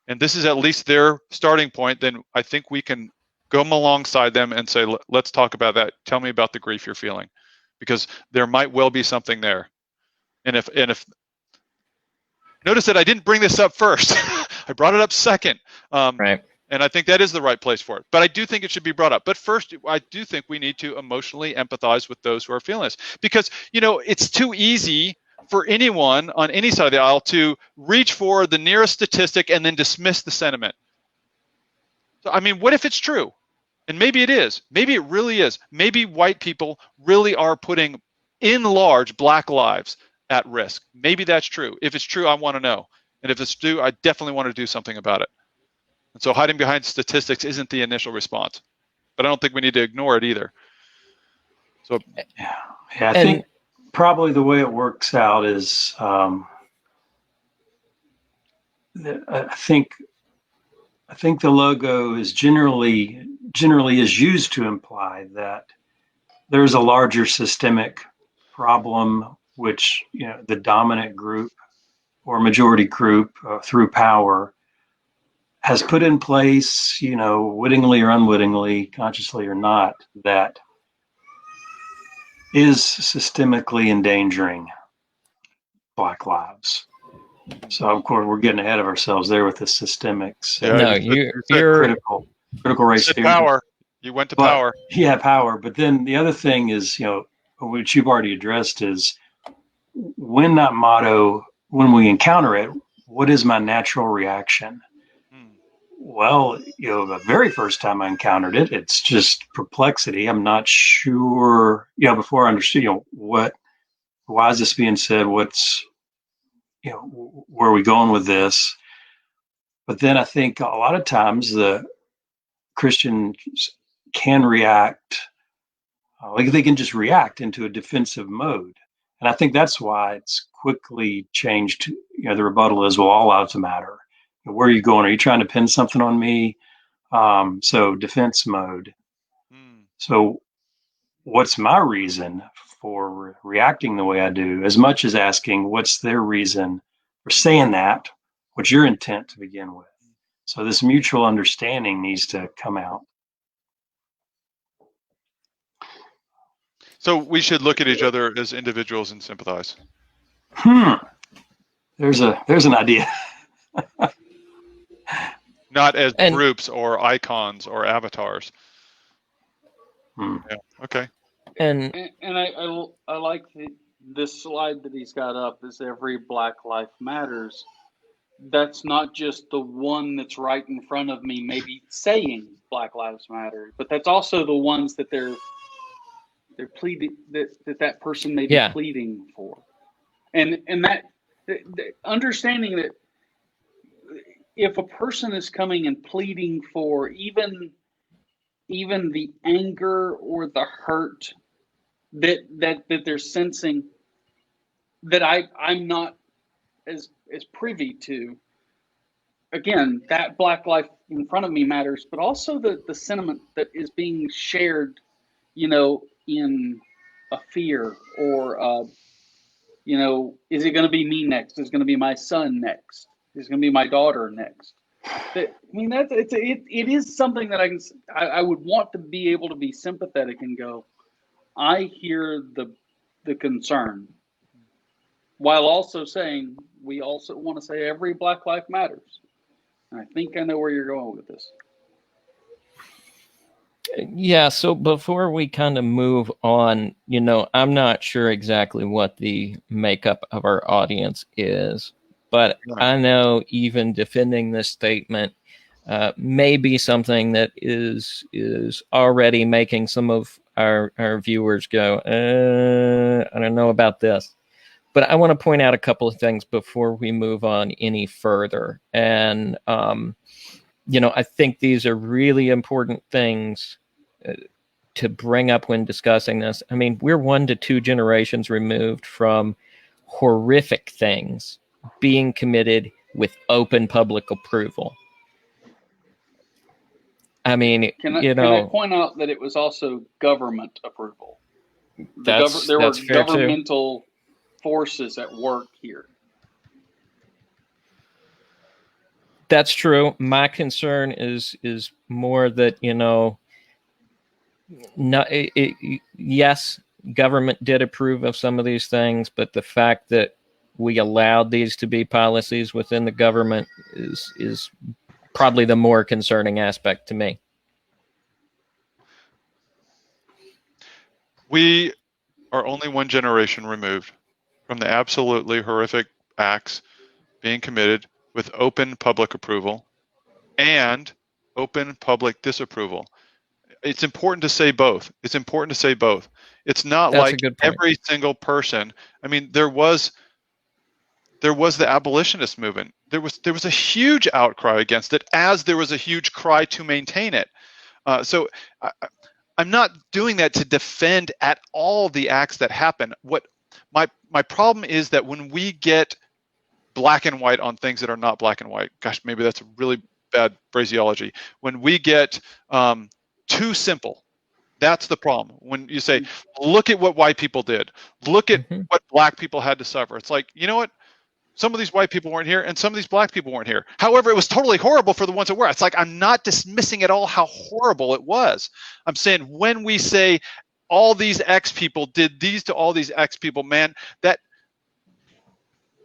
and this is at least their starting point, then I think we can come alongside them and say, let's talk about that. Tell me about the grief you're feeling, because there might well be something there. And if notice that I didn't bring this up first, I brought it up second. Right. And I think that is the right place for it. But I do think it should be brought up. But first, I do think we need to emotionally empathize with those who are feeling this, because, you know, it's too easy for anyone on any side of the aisle to reach for the nearest statistic and then dismiss the sentiment. So, I mean, what if it's true? And maybe it is. Maybe it really is. Maybe white people really are putting, in large, black lives at risk. Maybe that's true. If it's true, I want to know. And if it's true, I definitely want to do something about it. And so hiding behind statistics isn't the initial response. But I don't think we need to ignore it either. So yeah, I think probably the way it works out is I think the logo is generally is used to imply that there's a larger systemic problem, which, you know, the dominant group or majority group through power has put in place, you know, wittingly or unwittingly, consciously or not, that is systemically endangering Black lives. So of course we're getting ahead of ourselves there with the systemics. Yeah, No, you're critical race theory. Power. You went to power. Yeah, power. But then the other thing is, you know, which you've already addressed, is when we encounter it, what is my natural reaction? Well, you know, the very first time I encountered it, it's just perplexity. I'm not sure, you know, before I understood, you know, why is this being said? What's, you know, where are we going with this? But then I think a lot of times the Christians can react, like they can just react into a defensive mode. And I think that's why it's quickly changed. You know, the rebuttal is, well, all lives matter. Where are you going? Are you trying to pin something on me? So defense mode. So what's my reason for reacting the way I do, as much as asking what's their reason for saying that, what's your intent to begin with? So this mutual understanding needs to come out. So we should look at each other as individuals and sympathize. There's an idea. Not as groups or icons or avatars. Yeah. Okay. And I like this slide that he's got up, is every Black life matters. That's not just the one that's right in front of me, maybe saying Black Lives Matter, but that's also the ones that they're pleading, that person may be pleading for, and that understanding that if a person is coming and pleading for even the anger or the hurt that they're sensing, that I'm not as privy to, again, that Black life in front of me matters, but also the sentiment that is being shared, you know, in a fear or, you know, is it going to be me next? Is it going to be my son next? Is it going to be my daughter next? I mean, it is something that I would want to be able to be sympathetic and go, I hear the concern, while also saying we also want to say every Black life matters. And I think I know where you're going with this. Yeah, so before we kind of move on, you know, I'm not sure exactly what the makeup of our audience is, But Right. I know even defending this statement may be something that is already making some of our viewers go, I don't know about this. But I want to point out a couple of things before we move on any further. And, I think these are really important things to bring up when discussing this. I mean, we're 1 to 2 generations removed from horrific things being committed with open public approval. I mean, Can I point out that it was also government approval? There were fair too. governmental forces at work here. That's true. My concern is more that, yes, government did approve of some of these things, but the fact that we allowed these to be policies within the government is probably the more concerning aspect to me. We are only 1 generation removed from the absolutely horrific acts being committed with open public approval and open public disapproval. It's important to say both. It's not That's like a good point. every single person. I mean, there was the abolitionist movement. There was a huge outcry against it, as there was a huge cry to maintain it. So I'm not doing that to defend at all the acts that happen. What my problem is that when we get black and white on things that are not black and white, gosh, maybe that's a really bad phraseology. When we get too simple, that's the problem. When you say, look at what white people did, look at what black people had to suffer. It's like, you know what? Some of these white people weren't here and some of these black people weren't here. However, it was totally horrible for the ones that were. It's like, I'm not dismissing at all how horrible it was. I'm saying when we say all these X people did these to all these X people, man,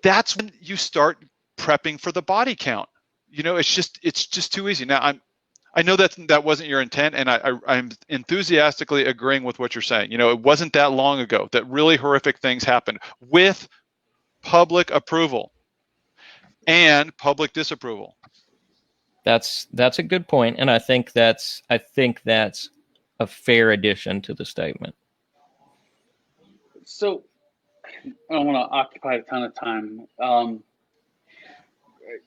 that's when you start prepping for the body count. It's just too easy. Now I know that wasn't your intent, and I'm enthusiastically agreeing with what you're saying. It wasn't that long ago that really horrific things happened with public approval and public disapproval. That's a good point, and I think that's a fair addition to the statement. So I don't want to occupy a ton of time.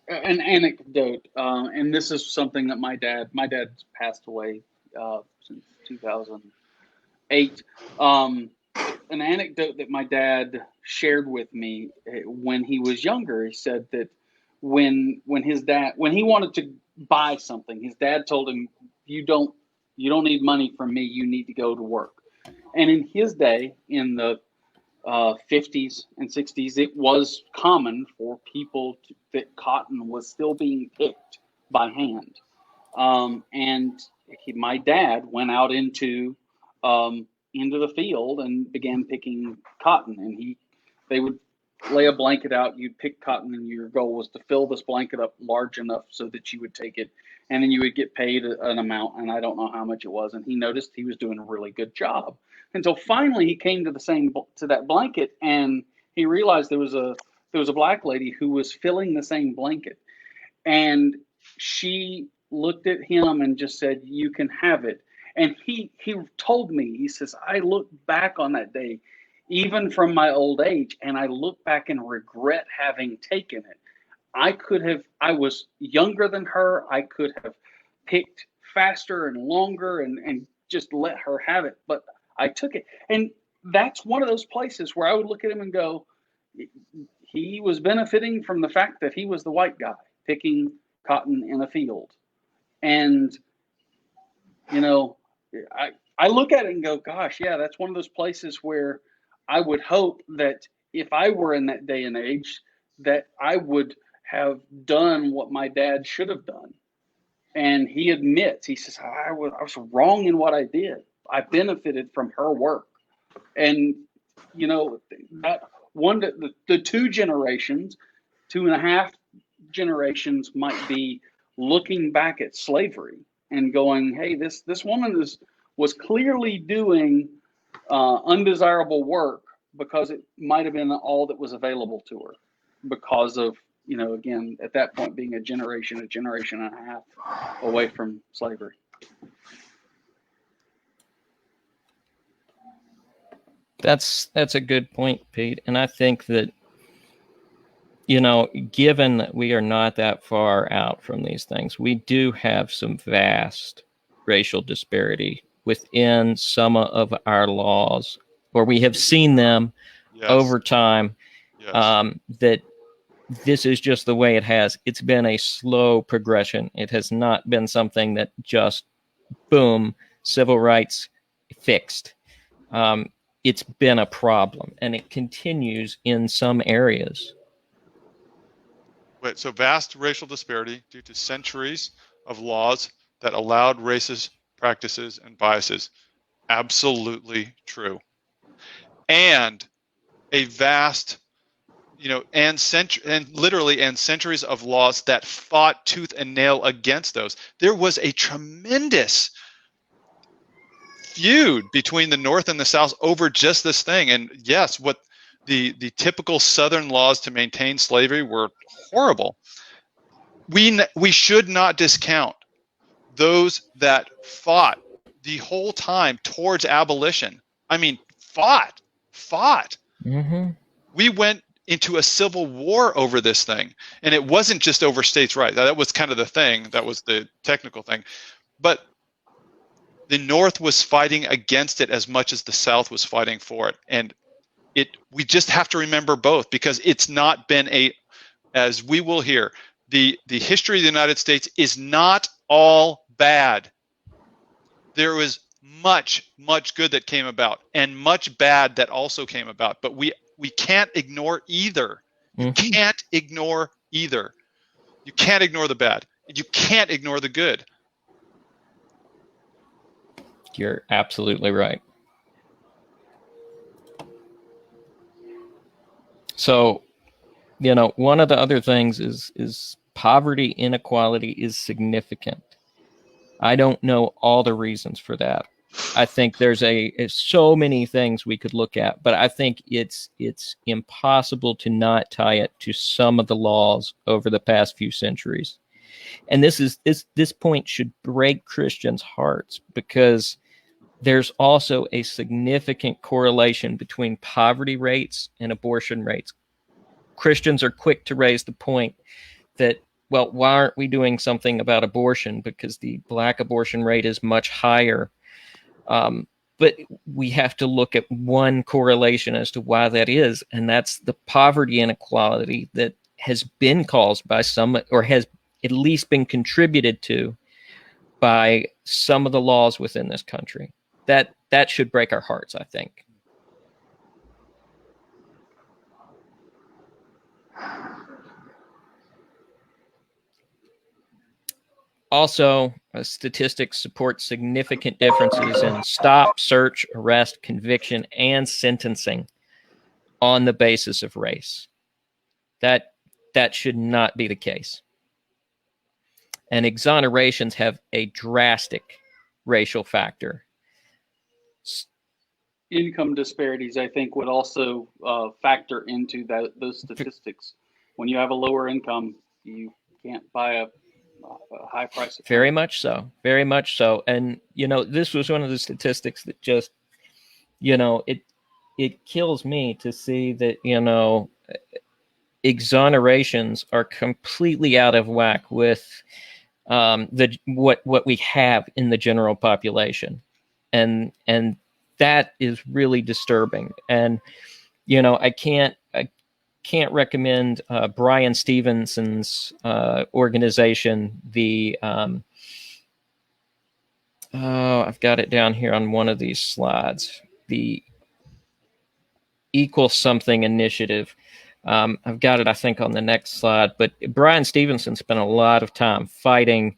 An anecdote, and this is something that my dad's passed away since 2008. An anecdote that my dad shared with me when he was younger. He said that when he wanted to buy something, his dad told him, you don't need money from me, you need to go to work. And in his day, in the 50s and 60s, it was common for people that cotton was still being picked by hand. And my dad went out into the field and began picking cotton. And they would lay a blanket out, you'd pick cotton, and your goal was to fill this blanket up large enough so that you would take it, and then you would get paid an amount, and I don't know how much it was. And he noticed he was doing a really good job until finally he came to that blanket, and he realized there was a black lady who was filling the same blanket, and she looked at him and just said, "You can have it." And he told me, he says, I look back on that day, even from my old age, and I look back and regret having taken it. I was younger than her. I could have picked faster and longer and just let her have it, but I took it. And that's one of those places where I would look at him and go, he was benefiting from the fact that he was the white guy picking cotton in a field. And, I look at it and go, gosh, yeah, that's one of those places where I would hope that if I were in that day and age, that I would have done what my dad should have done. And he admits, he says, I was wrong in what I did. I benefited from her work. And, that the 2 generations, 2.5 generations might be looking back at slavery and going, hey, this woman was clearly doing undesirable work because it might have been all that was available to her because of again, at that point being a generation and a half away from slavery. That's a good point, Pete. And I think that, given that we are not that far out from these things, we do have some vast racial disparity within some of our laws, or we have seen them Yes. over time. Yes. That this is just the way it has. It's been a slow progression. It has not been something that just, boom, civil rights fixed. It's been a problem, and it continues in some areas. So vast racial disparity due to centuries of laws that allowed racist practices and biases. Absolutely true. And a vast, and centuries of laws that fought tooth and nail against those. There was a tremendous feud between the North and the South over just this thing. And yes, what the typical Southern laws to maintain slavery were horrible. We should not discount those that fought the whole time towards abolition. I mean, fought. Mm-hmm. We went into a civil war over this thing, and it wasn't just over states' rights. That was kind of the thing. That was the technical thing, but the North was fighting against it as much as the South was fighting for it. And we just have to remember both, because it's not been as we will hear, the history of the United States is not all bad. There was much, much good that came about, and much bad that also came about. But we can't ignore either. You can't ignore either. You can't ignore the bad. You can't ignore the good. You're absolutely right. So, one of the other things is poverty inequality is significant. I don't know all the reasons for that. I think there's so many things we could look at, but I think it's impossible to not tie it to some of the laws over the past few centuries. And this point should break Christians' hearts, because there's also a significant correlation between poverty rates and abortion rates. Christians are quick to raise the point that, well, why aren't we doing something about abortion? Because the Black abortion rate is much higher. But we have to look at one correlation as to why that is, and that's the poverty inequality that has been caused by some, or has at least been contributed to by some of the laws within this country. That should break our hearts, I think. Also, statistics support significant differences in stop, search, arrest, conviction, and sentencing on the basis of race. That should not be the case. And exonerations have a drastic racial factor. Income disparities, I think, would also factor into those statistics. When you have a lower income, you can't buy a high price. Very much so. Very much so. And, this was one of the statistics that just, it kills me to see that, exonerations are completely out of whack with what we have in the general population. And that is really disturbing. And, I can't recommend Brian Stevenson's organization, I've got it down here on one of these slides, the Equal Something Initiative. I've got it, I think, on the next slide. But Brian Stevenson spent a lot of time fighting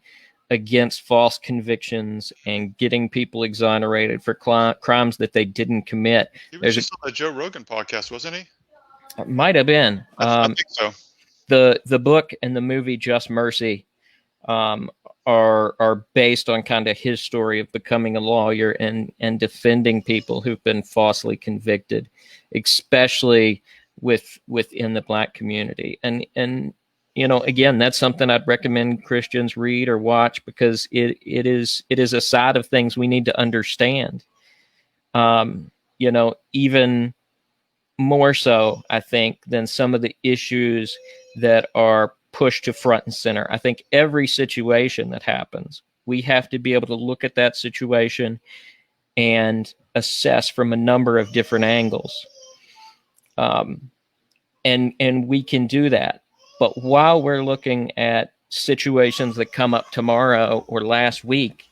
against false convictions and getting people exonerated for crimes that they didn't commit. He was just on the Joe Rogan podcast, wasn't he? It might have been. I think so. The book and the movie Just Mercy are based on kind of his story of becoming a lawyer and defending people who've been falsely convicted, especially within the Black community. And again, that's something I'd recommend Christians read or watch, because it is a side of things we need to understand. Even more so, I think, than some of the issues that are pushed to front and center. I think every situation that happens, we have to be able to look at that situation and assess from a number of different angles. And we can do that. But while we're looking at situations that come up tomorrow or last week,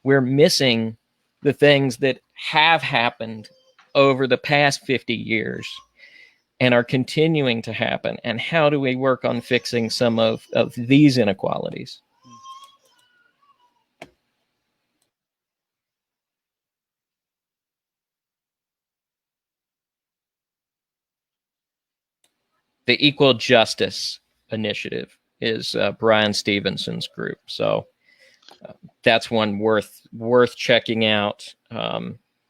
we're missing the things that have happened over the past 50 years and are continuing to happen. And how do we work on fixing some of these inequalities? The Equal Justice Initiative is Brian Stevenson's group. So that's one worth checking out,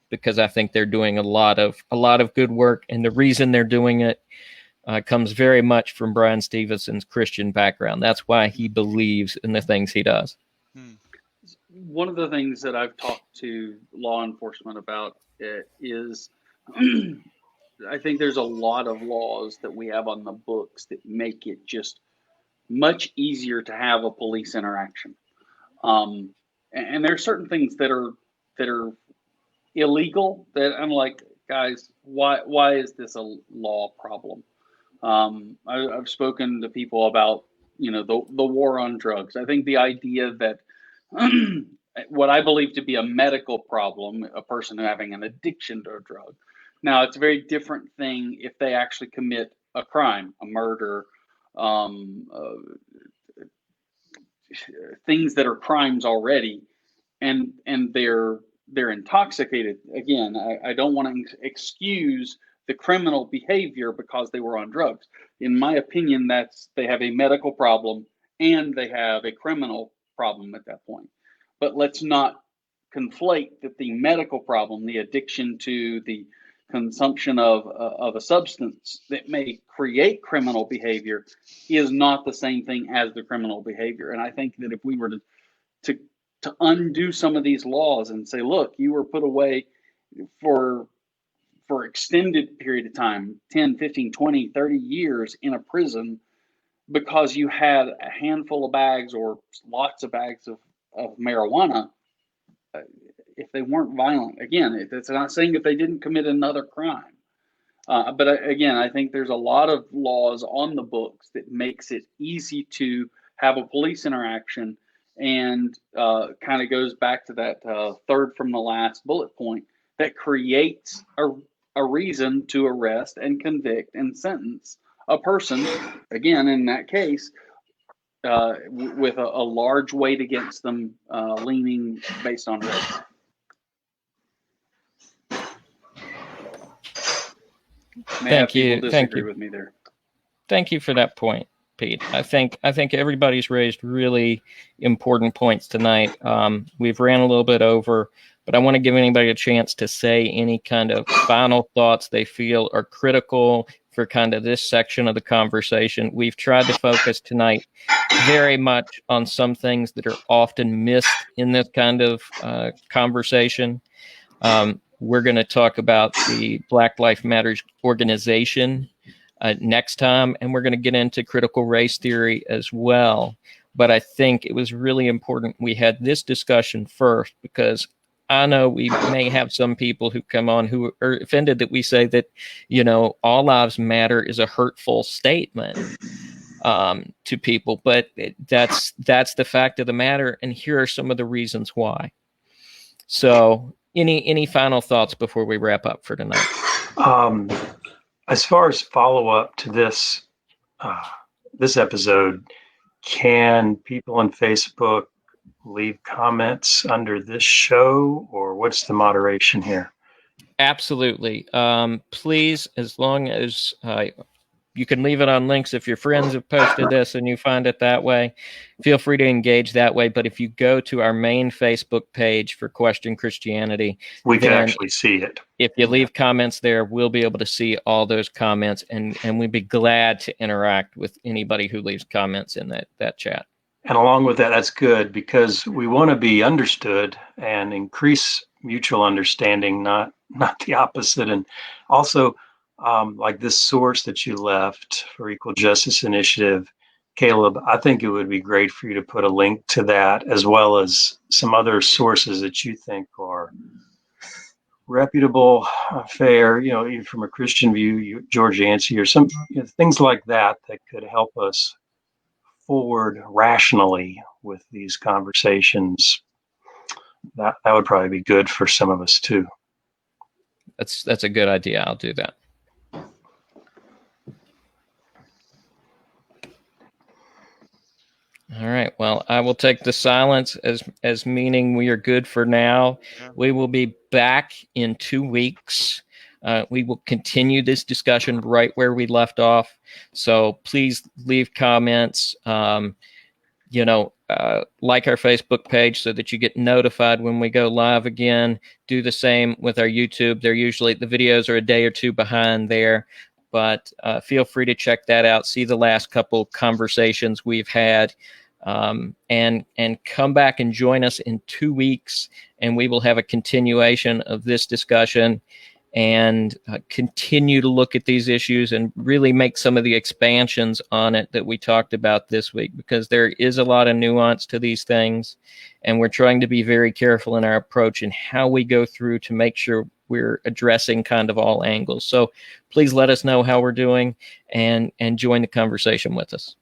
because I think they're doing a lot of good work, and the reason they're doing it comes very much from Brian Stevenson's Christian background. That's why he believes in the things he does. One of the things that I've talked to law enforcement about is I think there's a lot of laws that we have on the books that make it just much easier to have a police interaction. And there are certain things that are illegal that I'm like, guys, why is this a law problem? I've spoken to people about, the war on drugs. I think the idea that what I believe to be a medical problem, a person having an addiction to a drug. Now, it's a very different thing if they actually commit a crime, a murder, things that are crimes already, and they're intoxicated. Again, I don't want to excuse the criminal behavior because they were on drugs. In my opinion, they have a medical problem and they have a criminal problem at that point. But let's not conflate that the medical problem, the addiction to the consumption of a substance that may create criminal behavior, is not the same thing as the criminal behavior. And I think that if we were to undo some of these laws and say, look, you were put away for extended period of time, 10, 15, 20, 30 years in a prison because you had a handful of bags or lots of bags of marijuana, if they weren't violent. Again, it's not saying that they didn't commit another crime. But again, I think there's a lot of laws on the books that makes it easy to have a police interaction, and kind of goes back to that third from the last bullet point that creates a reason to arrest and convict and sentence a person, again, in that case, with a large weight against them, leaning based on race. Thank you. Disagree with me there. Thank you for that point, Pete. I think everybody's raised really important points tonight. We've ran a little bit over, but I want to give anybody a chance to say any kind of final thoughts they feel are critical for kind of this section of the conversation. We've tried to focus tonight very much on some things that are often missed in this kind of conversation. We're going to talk about the Black Lives Matter organization next time, and we're going to get into critical race theory as well. But I think it was really important we had this discussion first, because I know we may have some people who come on who are offended that we say that, all lives matter is a hurtful statement to people, but that's the fact of the matter, and here are some of the reasons why. So, any final thoughts before we wrap up for tonight? As far as follow up to this episode, can people on Facebook leave comments under this show, or what's the moderation here? Absolutely. Please, as long as you can leave it on links if your friends have posted this and you find it that way. Feel free to engage that way. But if you go to our main Facebook page for Question Christianity, We can then actually see it. if you leave comments there, we'll be able to see all those comments, and we'd be glad to interact with anybody who leaves comments in that chat. And along with that, that's good because we want to be understood and increase mutual understanding, not the opposite. And also, like this source that you left for Equal Justice Initiative, Caleb, I think it would be great for you to put a link to that, as well as some other sources that you think are reputable, fair, even from a Christian view, George Yancey or some things like that could help us forward rationally with these conversations. That would probably be good for some of us too. That's a good idea. I'll do that. All right. Well, I will take the silence as meaning we are good for now. Yeah. We will be back in 2 weeks. We will continue this discussion right where we left off. So please leave comments. Like our Facebook page so that you get notified when we go live again. Do the same with our YouTube. The videos are a day or two behind there, but feel free to check that out. See the last couple conversations we've had, and come back and join us in 2 weeks, and we will have a continuation of this discussion and continue to look at these issues and really make some of the expansions on it that we talked about this week, because there is a lot of nuance to these things, and we're trying to be very careful in our approach and how we go through to make sure we're addressing kind of all angles. So please let us know how we're doing and join the conversation with us.